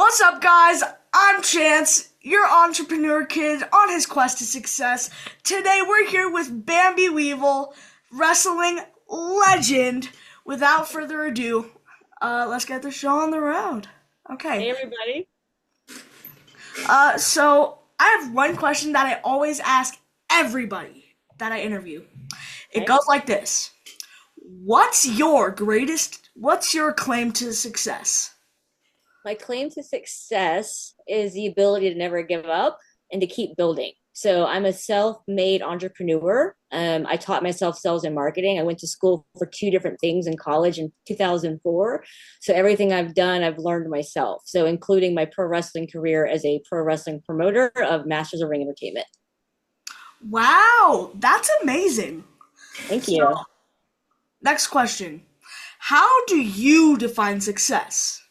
What's up, guys? I'm Chance, your entrepreneur kid on his quest to success. Today, we're here with Bambi Weavil, wrestling legend. Without further ado, let's get the show on the road. Okay. Hey everybody. So I have one question that I always ask everybody that I interview. It Okay. goes like this: What's your claim to success? My claim to success is the ability to never give up and to keep building. So I'm a self-made entrepreneur. I taught myself sales and marketing. I went to school for two different things in college in 2004. So everything I've done, I've learned myself. So including my pro wrestling career as a pro wrestling promoter of Masters of Ring Entertainment. Wow, that's amazing. Thank So, you. next question. How do you define success?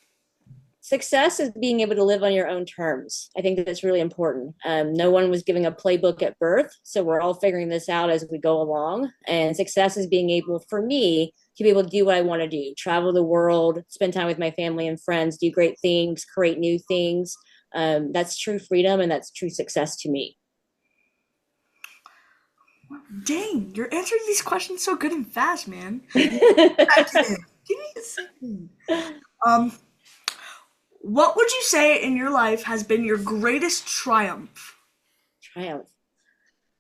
Success is being able to live on your own terms. I think that's really important. No one was giving a playbook at birth, so we're all figuring this out as we go along. And success is being able, for me, to be able to do what I want to do, travel the world, spend time with my family and friends, do great things, create new things. That's true freedom, and that's true success to me. Dang, you're answering these questions so good and fast, man. Second. Give me a second. Um, what would you say in your life has been your greatest triumph? Triumph.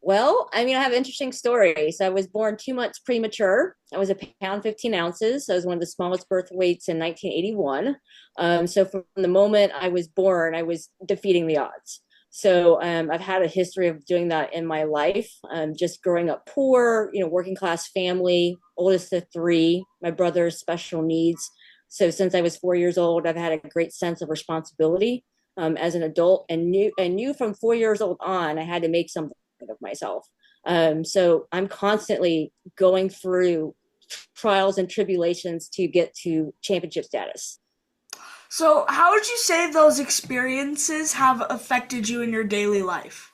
Well, I mean, I have an interesting story. So I was born 2 months premature. I was a pound 15 ounces. So I was one of the smallest birth weights in 1981. So from the moment I was born, I was defeating the odds. So I've had a history of doing that in my life. Just growing up poor, working class family, oldest of three. My brother's special needs. So since I was 4 years old, I've had a great sense of responsibility as an adult, and knew from 4 years old on I had to make something of myself. So I'm constantly going through trials and tribulations to get to championship status. So, how would you say those experiences have affected you in your daily life?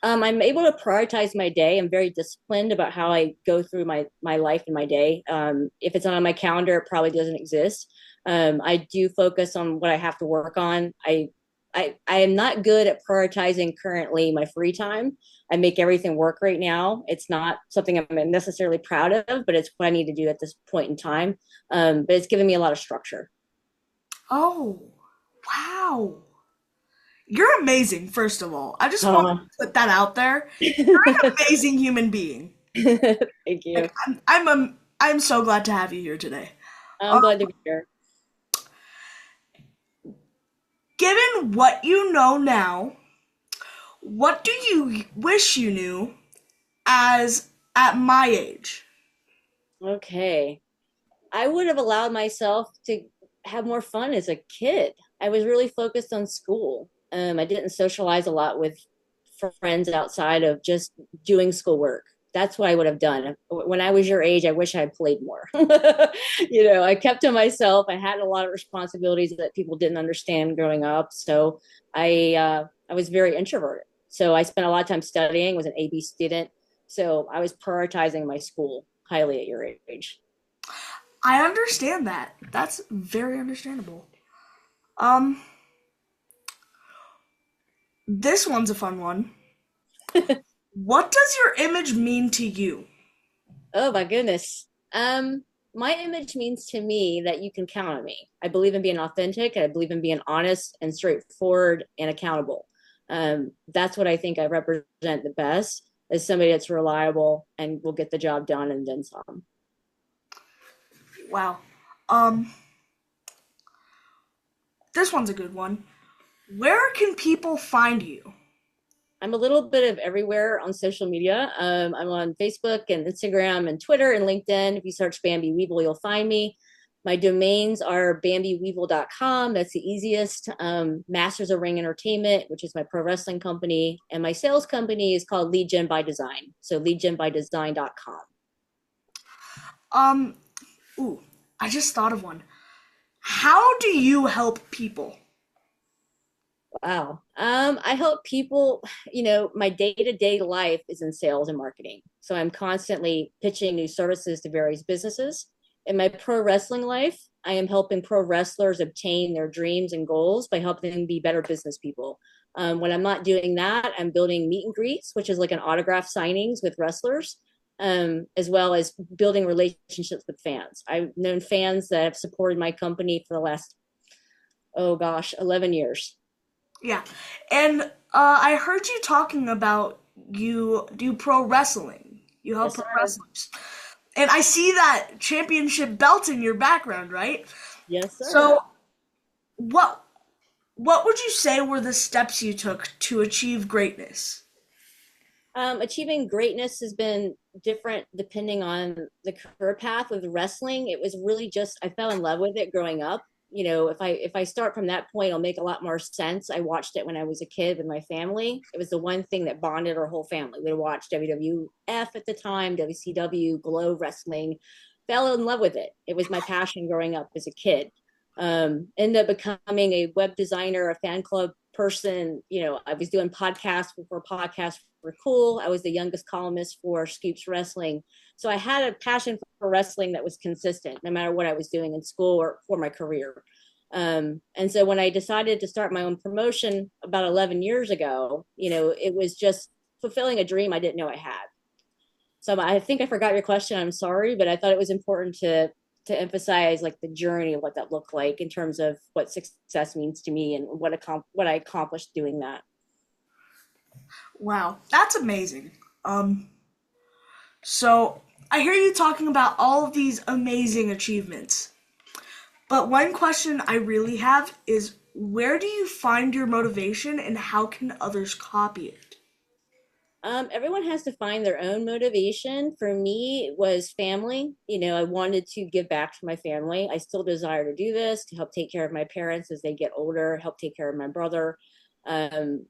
I'm able to prioritize my day. I'm very disciplined about how I go through my life and my day. If it's not on my calendar, it probably doesn't exist. I do focus on what I have to work on. I am not good at prioritizing currently my free time. I make everything work right now. It's not something I'm necessarily proud of, but it's what I need to do at this point in time. But it's given me a lot of structure. Oh, wow. You're amazing, first of all. I just want Oh, to put that out there. You're an amazing human being. thank you. Like, I'm so glad to have you here today. I'm Um, glad to be here. Given what you know now, what do you wish you knew as at my age? Okay. I would have allowed myself to have more fun as a kid. I was really focused on school. I didn't socialize a lot with friends outside of just doing schoolwork. That's what I would have done. When I was your age, I wish I had played more. I kept to myself. I had a lot of responsibilities that people didn't understand growing up. So I was very introverted. So I spent a lot of time studying, was an AB student. So I was prioritizing my school highly at your age. I understand that. That's very understandable. Um, this one's a fun one. What does your image mean to you? Oh my goodness. My image means to me that you can count on me. I believe in being authentic. I believe in being honest and straightforward and accountable. That's what I think I represent the best, as somebody that's reliable and will get the job done and then some. Wow. Um, this one's a good one. Where can people find you? I'm a little bit of everywhere on social media. I'm on Facebook and Instagram and Twitter and LinkedIn. If you search Bambi Weavil, you'll find me. My domains are bambiweavil.com. That's the easiest. Masters of Ring Entertainment, which is my pro wrestling company. And my sales company is called Lead Gen by Design. So leadgenbydesign.com. Um, ooh, I just thought of one. How do you help people? Wow. I help people, my day-to-day life is in sales and marketing. So I'm constantly pitching new services to various businesses. In my pro wrestling life, I am helping pro wrestlers obtain their dreams and goals by helping them be better business people. When I'm not doing that, I'm building meet and greets, which is like an autograph signings with wrestlers, as well as building relationships with fans. I've known fans that have supported my company for the last, oh gosh, 11 years. Yeah. And I heard you talking about you do pro wrestling. You help Yes, pro sir. wrestlers. And I see that championship belt in your background, right? Yes, sir. So what what would you say were the steps you took to achieve greatness? Achieving greatness has been different depending on the career path. With wrestling, it was really just I fell in love with it growing up. You know, if I start from that point, it'll make a lot more sense. I watched it when I was a kid with my family. It was the one thing that bonded our whole family. We watched WWF at the time, WCW, Glow Wrestling. Fell in love with it. It was my passion growing up as a kid. Ended up becoming a web designer, a fan club person. You know, I was doing podcasts before podcasts were cool. I was the youngest columnist for Scoops Wrestling. So I had a passion for wrestling that was consistent no matter what I was doing in school or for my career. And so when I decided to start my own promotion about 11 years ago, you know, it was just fulfilling a dream I didn't know I had. So I think I forgot your question. I'm sorry, but I thought it was important to emphasize like the journey of what that looked like in terms of what success means to me and what I accomplished doing that. Wow, that's amazing. So I hear you talking about all of these amazing achievements. But one question I really have is where do you find your motivation and how can others copy it? Everyone has to find their own motivation. For me, it was family. You know, I wanted to give back to my family. I still desire to do this to help take care of my parents as they get older, help take care of my brother. Um,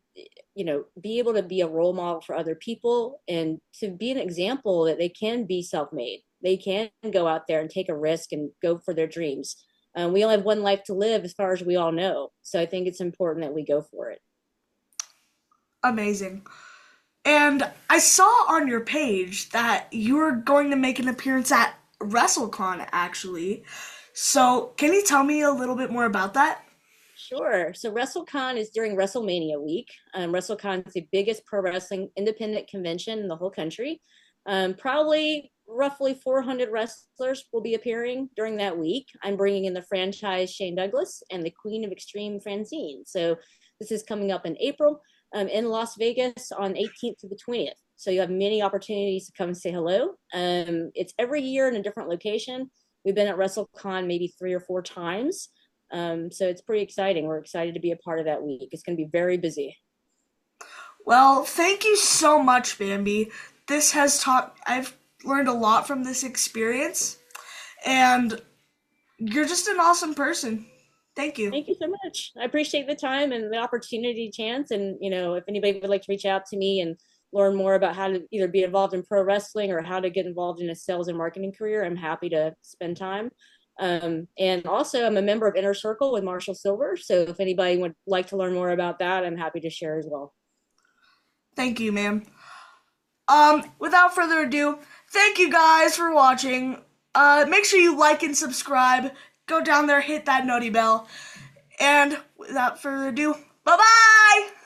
you know, be able to be a role model for other people and to be an example that they can be self-made. They can go out there and take a risk and go for their dreams. We only have one life to live, as far as we all know. So I think it's important that we go for it. Amazing. And I saw on your page that you were going to make an appearance at WrestleCon, actually. So, can you tell me a little bit more about that? Sure. So WrestleCon is during WrestleMania week. WrestleCon is the biggest pro wrestling independent convention in the whole country. Probably roughly 400 wrestlers will be appearing during that week. I'm bringing in the franchise Shane Douglas and the Queen of Extreme Francine. So this is coming up in April in Las Vegas on 18th to the 20th. So you have many opportunities to come and say hello. It's every year in a different location. We've been at WrestleCon maybe 3 or 4 times. So it's pretty exciting. We're excited to be a part of that week. It's going to be very busy. Well, thank you so much, Bambi. I've learned a lot from this experience, and you're just an awesome person. Thank you. Thank you so much. I appreciate the time and the opportunity, Chance. And, you know, if anybody would like to reach out to me and learn more about how to either be involved in pro wrestling or how to get involved in a sales and marketing career, I'm happy to spend time. And also, I'm a member of Inner Circle with Marshall Silver. So if anybody would like to learn more about that, I'm happy to share as well. Thank you, ma'am. Without further ado, thank you guys for watching. Make sure you like and subscribe. Go down there, hit that noti bell. And without further ado, bye bye!